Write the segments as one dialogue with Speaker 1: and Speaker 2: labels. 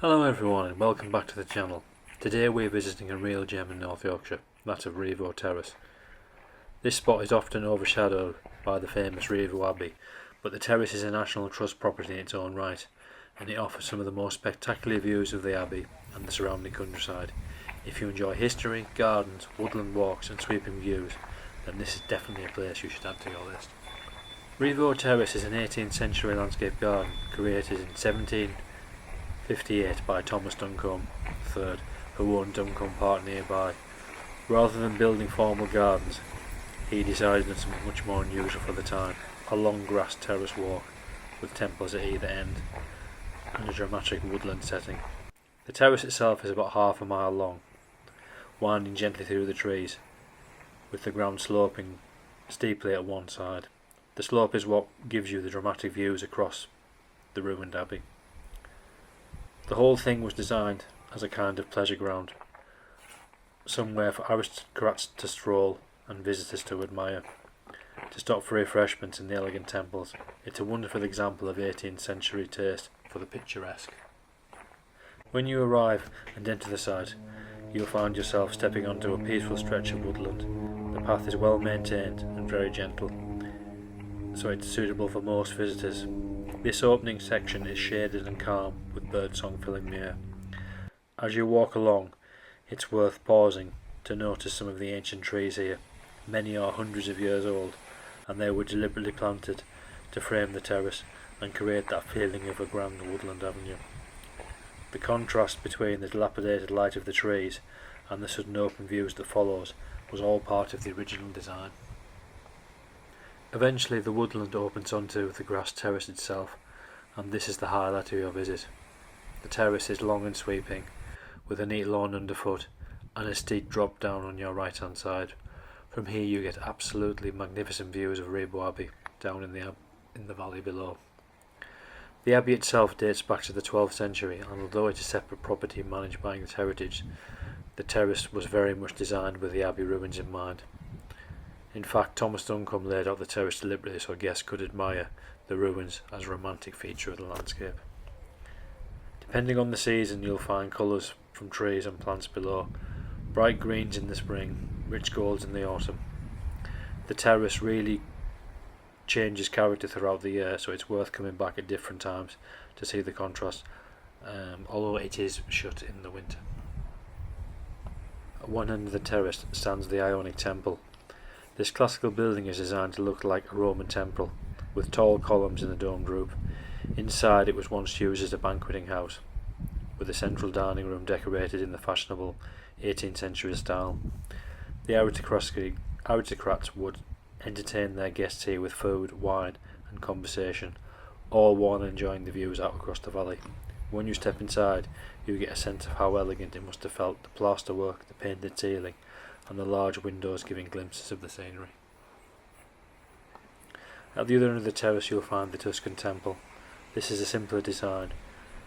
Speaker 1: Hello everyone and welcome back to the channel. Today we're visiting a real gem in North Yorkshire, that of Rievaulx Terrace. This spot is often overshadowed by the famous Rievaulx Abbey, but the terrace is a National Trust property in its own right, and it offers some of the most spectacular views of the Abbey and the surrounding countryside. If you enjoy history, gardens, woodland walks and sweeping views, then this is definitely a place you should add to your list. Rievaulx Terrace is an 18th century landscape garden created in 1758 by Thomas Duncombe III, who owned Duncombe Park nearby. Rather than building formal gardens, he decided on something much more unusual for the time, a long grass terrace walk with temples at either end and a dramatic woodland setting. The terrace itself is about half a mile long, winding gently through the trees, with the ground sloping steeply at one side. The slope is what gives you the dramatic views across the ruined abbey. The whole thing was designed as a kind of pleasure ground, somewhere for aristocrats to stroll and visitors to admire, to stop for refreshments in the elegant temples. It's a wonderful example of 18th century taste for the picturesque. When you arrive and enter the site, you'll find yourself stepping onto a peaceful stretch of woodland. The path is well maintained and very gentle, so it's suitable for most visitors. This opening section is shaded and calm, with birdsong filling the air. As you walk along, it's worth pausing to notice some of the ancient trees here. Many are hundreds of years old, and they were deliberately planted to frame the terrace and create that feeling of a grand woodland avenue. The contrast between the dilapidated light of the trees and the sudden open views that follows was all part of the original design. Eventually the woodland opens onto the grass terrace itself, and this is the highlight of your visit. The terrace is long and sweeping, with a neat lawn underfoot and a steep drop down on your right hand side. From here you get absolutely magnificent views of Rievaulx Abbey down in the valley below. The abbey itself dates back to the 12th century, and although it's a separate property managed by English Heritage, the terrace was very much designed with the abbey ruins in mind. In fact, Thomas Duncombe laid out the terrace deliberately so guests could admire the ruins as a romantic feature of the landscape. Depending on the season, you'll find colours from trees and plants below. Bright greens in the spring, rich golds in the autumn. The terrace really changes character throughout the year, so it's worth coming back at different times to see the contrast, although it is shut in the winter. At one end of the terrace stands the Ionic Temple. This classical building is designed to look like a Roman temple, with tall columns in the domed roof. Inside it was once used as a banqueting house, with a central dining room decorated in the fashionable 18th century style. The aristocrats would entertain their guests here with food, wine and conversation, all while enjoying the views out across the valley. When you step inside, you get a sense of how elegant it must have felt, the plasterwork, the painted ceiling and the large windows giving glimpses of the scenery. At the other end of the terrace you'll find the Tuscan temple. This is a simpler design,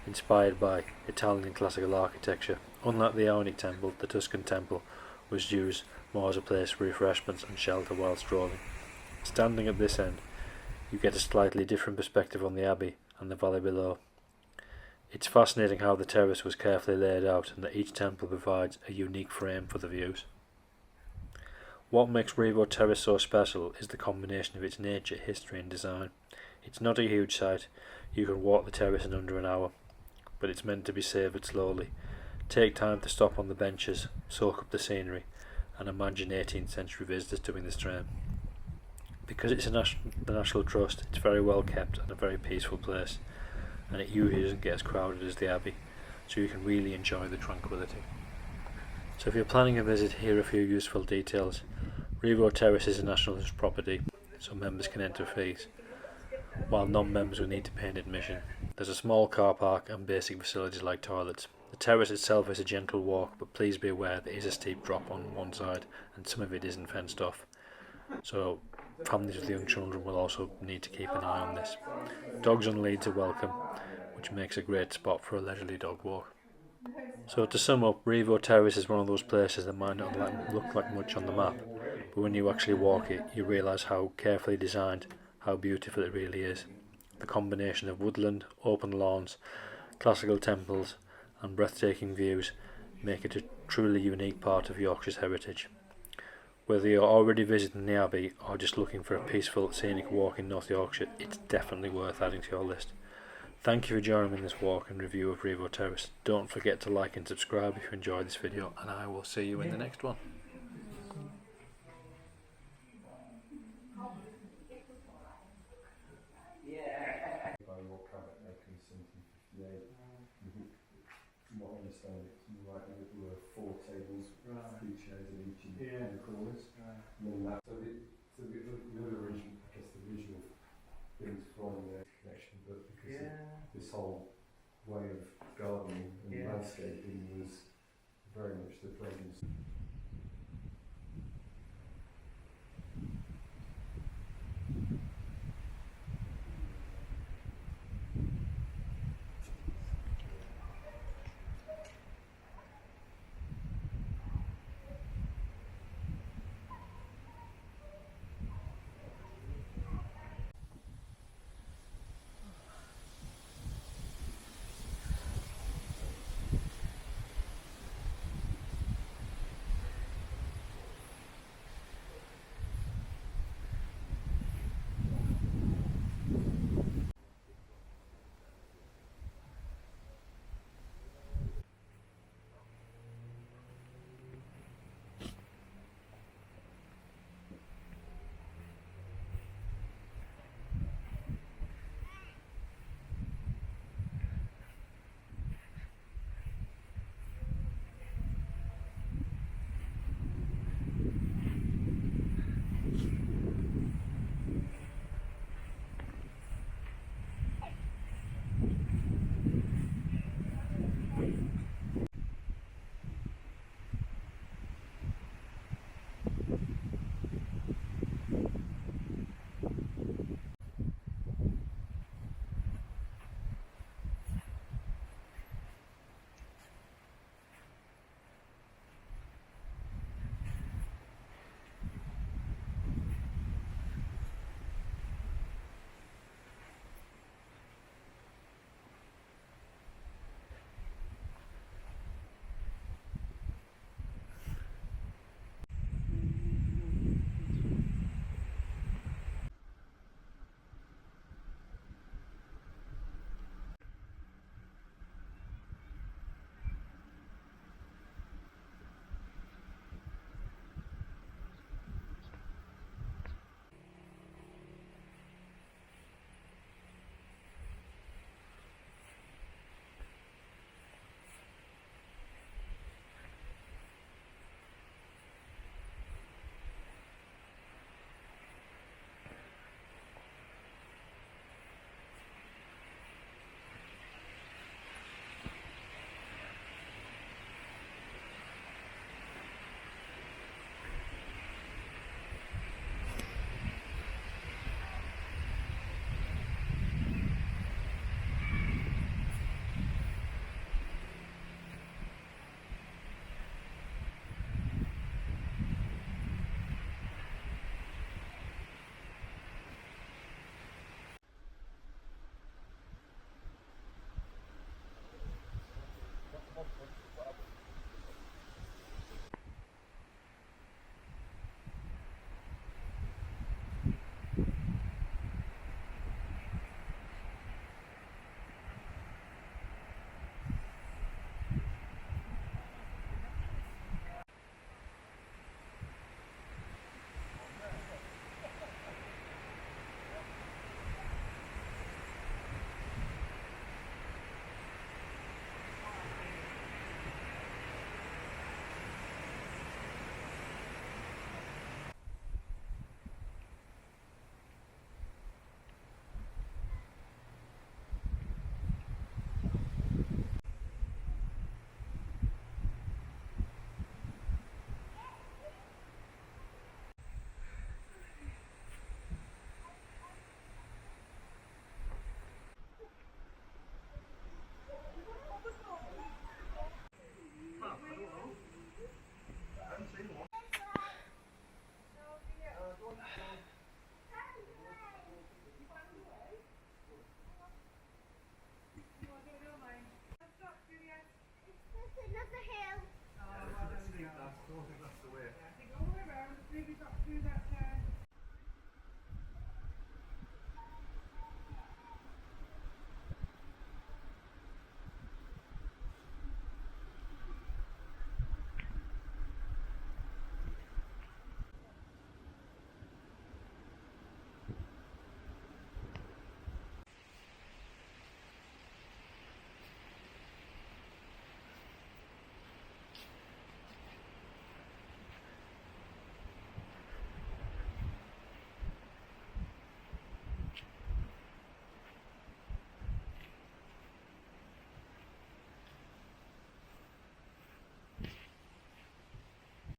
Speaker 1: inspired by Italian classical architecture. Unlike the Ionic temple, the Tuscan temple was used more as a place for refreshments and shelter while strolling. Standing at this end, you get a slightly different perspective on the abbey and the valley below. It's fascinating how the terrace was carefully laid out and that each temple provides a unique frame for the views. What makes Rievaulx Terrace so special is the combination of its nature, history and design. It's not a huge site, you can walk the terrace in under an hour, but it's meant to be savoured slowly. Take time to stop on the benches, soak up the scenery and imagine 18th century visitors doing this train. Because it's the National Trust, it's very well kept and a very peaceful place, and it usually doesn't get as crowded as the Abbey, so you can really enjoy the tranquility. So if you're planning a visit, here are a few useful details. Rievaulx Terrace is a National Trust property, so members can enter fees, while non-members will need to pay an admission. There's a small car park and basic facilities like toilets. The terrace itself is a gentle walk, but please be aware there is a steep drop on one side and some of it isn't fenced off, so families with young children will also need to keep an eye on this. Dogs on leads are welcome, which makes a great spot for a leisurely dog walk. So to sum up, Rievaulx Terrace is one of those places that might not look like much on the map, but when you actually walk it, you realise how carefully designed, how beautiful it really is. The combination of woodland, open lawns, classical temples and breathtaking views make it a truly unique part of Yorkshire's heritage. Whether you're already visiting the Abbey or just looking for a peaceful scenic walk in North Yorkshire, it's definitely worth adding to your list. Thank you for joining me in this walk and review of Rievaulx Terrace. Don't forget to like and subscribe if you enjoyed this video, and I will see you in the next one.
Speaker 2: By Rievaulx Abbey back in 1758. From what I understand, it's more likely that there were 4 tables, 3 chairs in each in the corners. And then that, so the other original, I guess the visual things from the connection, but because of this whole way of gardening and landscaping was very much the presence.
Speaker 3: of the hill.
Speaker 4: Oh, well, there we go.
Speaker 2: That's the way.
Speaker 4: Yeah, I think all the way around, maybe got through that